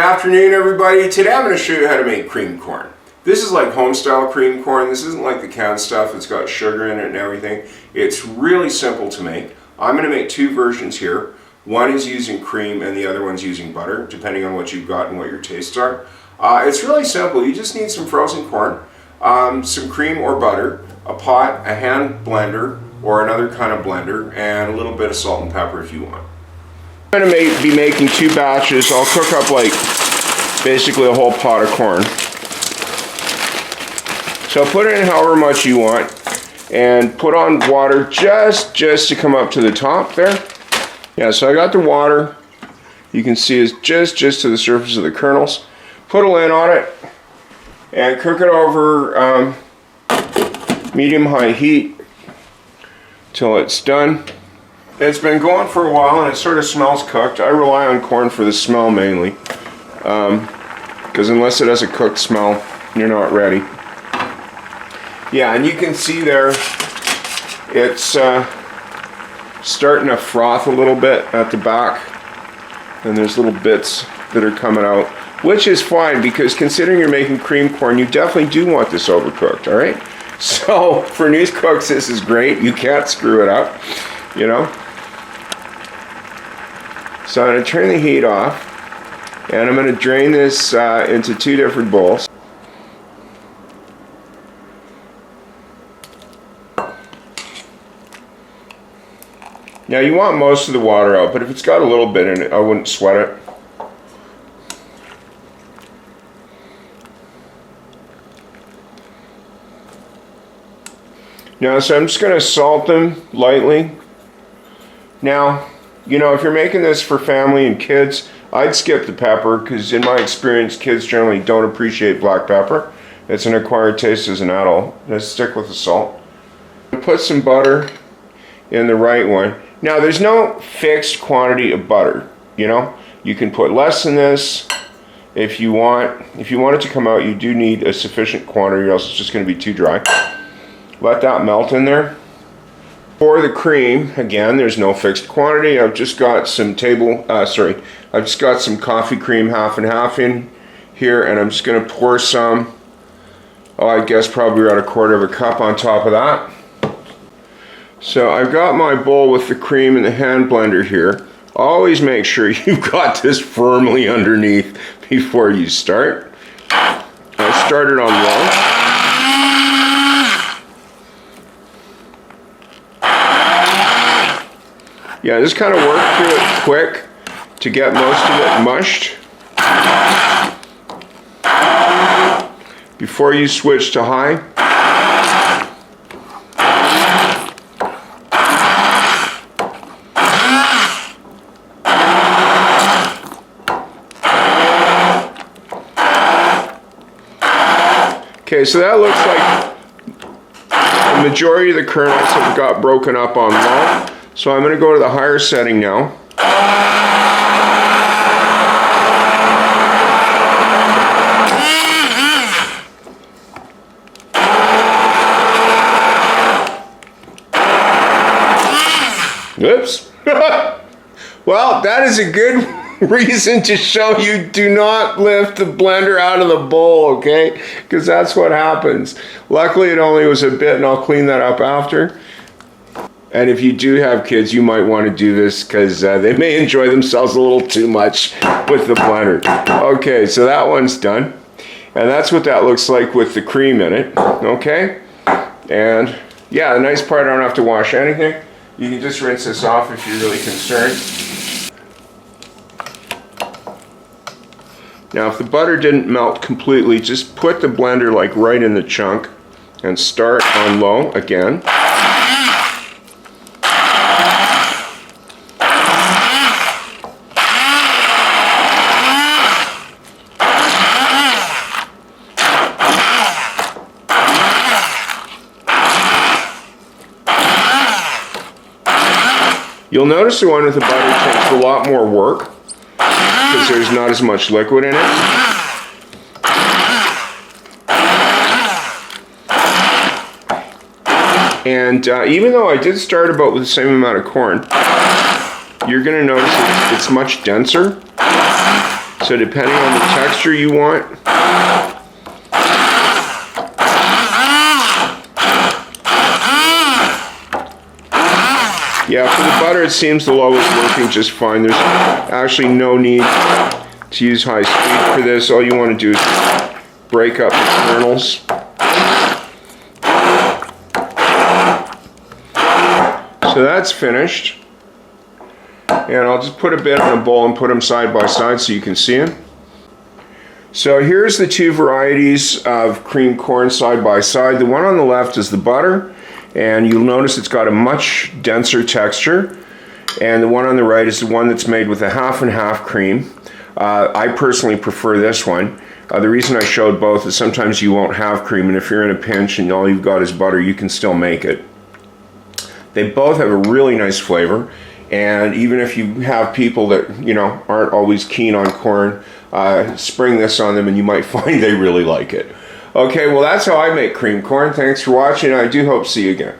afternoon, everybody. Today I'm going to show you how to make cream corn. This is like home-style cream corn. This isn't like the canned stuff. It's got sugar in it and everything. It's really simple to make. I'm going to make two versions here. One is using cream and the other one's using butter, depending on what you've got and what your tastes are. It's really simple. You just need some frozen corn, some cream or butter, a pot, a hand blender or another kind of blender, and a little bit of salt and pepper if you want. I'm going to be making two batches. I'll cook up like basically a whole pot of corn. So put in however much you want and put on water just to come up to the top there. Yeah, so I got the water. You can see it's just to the surface of the kernels. Put a lid on it and cook it over medium-high heat till it's done. It's been going for a while and it sort of smells cooked. I rely on corn for the smell mainly, because unless it has a cooked smell, you're not ready. Yeah, and you can see there, it's starting to froth a little bit at the back, and there's little bits that are coming out, which is fine because considering you're making cream corn, you definitely do want this overcooked, all right? So for news cooks, this is great. You can't screw it up, you know? So I'm going to turn the heat off, and I'm going to drain this into two different bowls. Now you want most of the water out, but if it's got a little bit in it, I wouldn't sweat it. Now, so I'm just going to salt them lightly. Now, you know, if you're making this for family and kids, I'd skip the pepper because in my experience, kids generally don't appreciate black pepper. It's an acquired taste as an adult. Let's stick with the salt. Put some butter in the right one. Now, there's no fixed quantity of butter, you know. You can put less than this if you want. If you want it to come out, you do need a sufficient quantity or else it's just going to be too dry. Let that melt in there. For the cream, again, there's no fixed quantity. I've just got some I've just got some coffee cream half and half in here, and I'm just going to pour some, I guess probably around 1/4 of a cup on top of that. So I've got my bowl with the cream and the hand blender here. Always make sure you've got this firmly underneath before you start. I started on low. Yeah, just kind of work through it quick to get most of it mushed before you switch to high. Okay, so that looks like the majority of the kernels have got broken up on low. So I'm going to go to the higher setting now. Oops. Well, that is a good reason to show you do not lift the blender out of the bowl, okay? Because that's what happens. Luckily, it only was a bit, and I'll clean that up after. And if you do have kids, you might want to do this because they may enjoy themselves a little too much with the blender. Okay, so that one's done. And that's what that looks like with the cream in it, okay? And yeah, the nice part, I don't have to wash anything. You can just rinse this off if you're really concerned. Now, if the butter didn't melt completely, just put the blender like right in the chunk and start on low again. You'll notice the one with the butter takes a lot more work because there's not as much liquid in it. And even though I did start about with the same amount of corn, you're going to notice it's much denser. So depending on the texture you want, yeah, for the butter, it seems the low is working just fine. There's actually no need to use high speed for this. All you want to do is break up the kernels. So that's finished. And I'll just put a bit on a bowl and put them side by side so you can see them. So here's the two varieties of cream corn side by side. The one on the left is the butter, and you'll notice it's got a much denser texture. And the one on the right is the one that's made with a half and half cream. I personally prefer this one. The reason I showed both is sometimes you won't have cream, and if you're in a pinch and all you've got is butter, you can still make it. They both have a really nice flavor, and even if you have people that, you know, aren't always keen on corn, spring this on them and you might find they really like it. Okay, well that's how I make cream corn. Thanks for watching. I do hope to see you again.